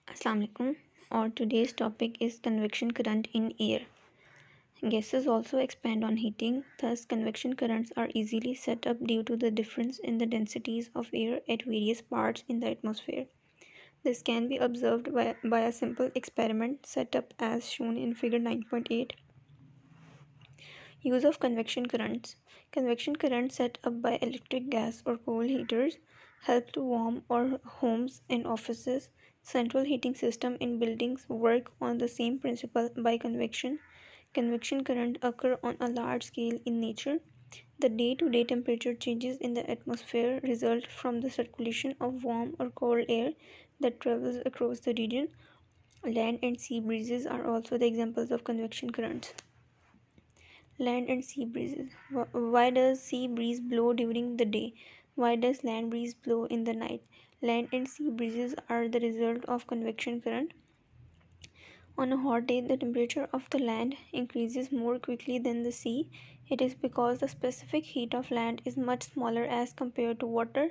Assalamu alaikum. Our today's topic is convection current in air. Gases also expand on heating, thus convection currents are easily set up due to the difference in the densities of air at various parts in the atmosphere. This can be observed by a simple experiment set up as shown in figure 9.8. Use of convection currents. Convection currents set up by electric gas or coal heaters help to warm our homes and offices. Central heating system in buildings work on the same principle by convection. Convection current occur on a large scale in nature. The day-to-day temperature changes in the atmosphere result from the circulation of warm or cold air that travels across the region. Land and sea breezes are also the examples of convection currents. Land and sea breezes. Why does sea breeze blow during the day? Why does land breeze blow in the night? Land and sea breezes are the result of convection current. On a hot day, the temperature of the land increases more quickly than the sea. It is because the specific heat of land is much smaller as compared to water.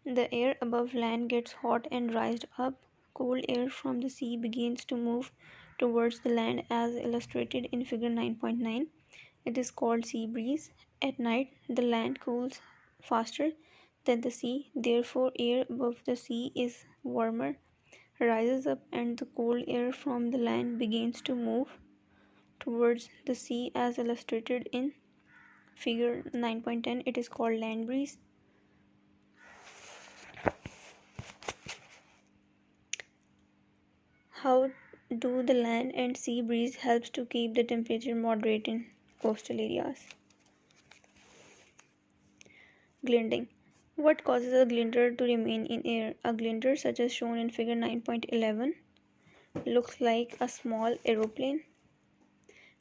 The air above land gets hot and raised up. Cold air from the sea begins to move towards the land as illustrated in figure 9.9. It is called sea breeze. At night, the land cools faster than the sea, therefore, air above the sea is warmer, rises up, and the cold air from the land begins to move towards the sea as illustrated in figure 9.10. It is called land breeze. How do the land and sea breeze helps to keep the temperature moderate in coastal areas? Gliding. What causes a glider to remain in air? A glider, such as shown in figure 9.11, looks like a small aeroplane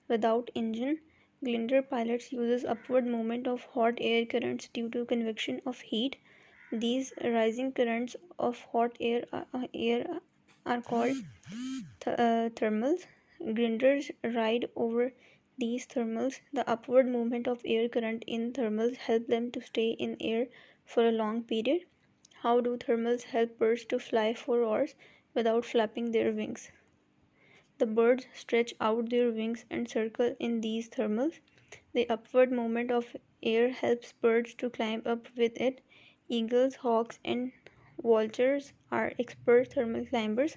without engine. Glider pilots uses upward movement of hot air currents due to convection of heat. These rising currents of hot air are called thermals. Grinders ride over these thermals. The upward movement of air current in thermals help them to stay in air for a long period. How do thermals help birds to fly for hours without flapping their wings? The birds stretch out their wings and circle in these thermals. The upward movement of air helps birds to climb up with it. Eagles, hawks, and vultures are expert thermal climbers.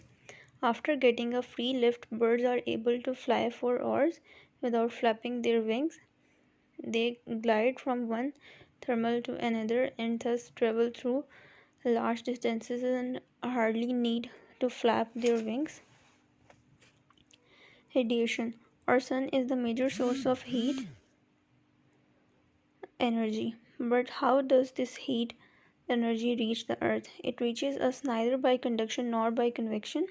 After getting a free lift, birds are able to fly for hours without flapping their wings. They glide from one thermal to another and thus travel through large distances and hardly need to flap their wings. Radiation. Our sun is the major source of heat energy. But how does this heat energy reach the earth? It reaches us neither by conduction nor by convection,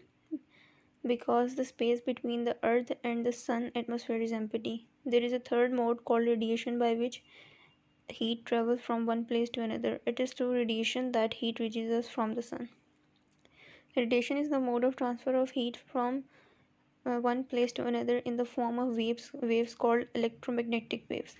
because the space between the earth and the sun atmosphere is empty. There is a third mode called radiation by which heat travels from one place to another. It is through radiation that heat reaches us from the sun. Radiation is the mode of transfer of heat from one place to another in the form of waves called electromagnetic waves.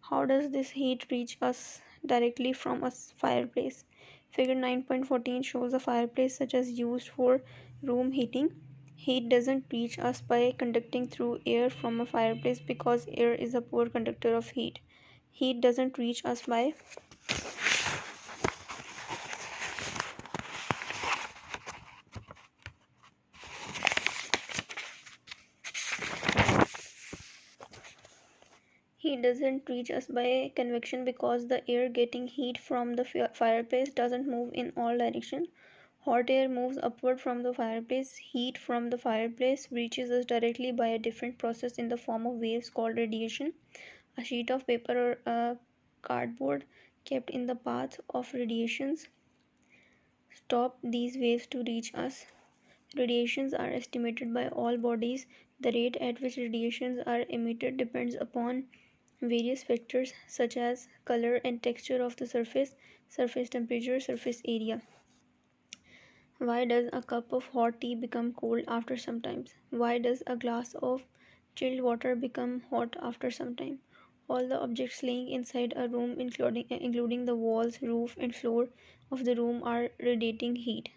How does this heat reach us directly from a fireplace? Figure 9.14 shows a fireplace such as used for room heating. Heat doesn't reach us by conducting through air from a fireplace because air is a poor conductor of heat. Heat doesn't reach us by Heat doesn't reach us by convection because the air getting heat from the fireplace doesn't move in all directions. Hot air moves upward from the fireplace. Heat from the fireplace reaches us directly by a different process in the form of waves called radiation. A sheet of paper or a cardboard kept in the path of radiations stop these waves to reach us. Radiations are estimated by all bodies. The rate at which radiations are emitted depends upon various factors such as color and texture of the surface, surface temperature, surface area. Why does a cup of hot tea become cold after some time? Why does a glass of chilled water become hot after some time? All the objects laying inside a room, including the walls, roof, and floor of the room, are radiating heat.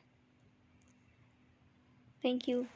Thank you.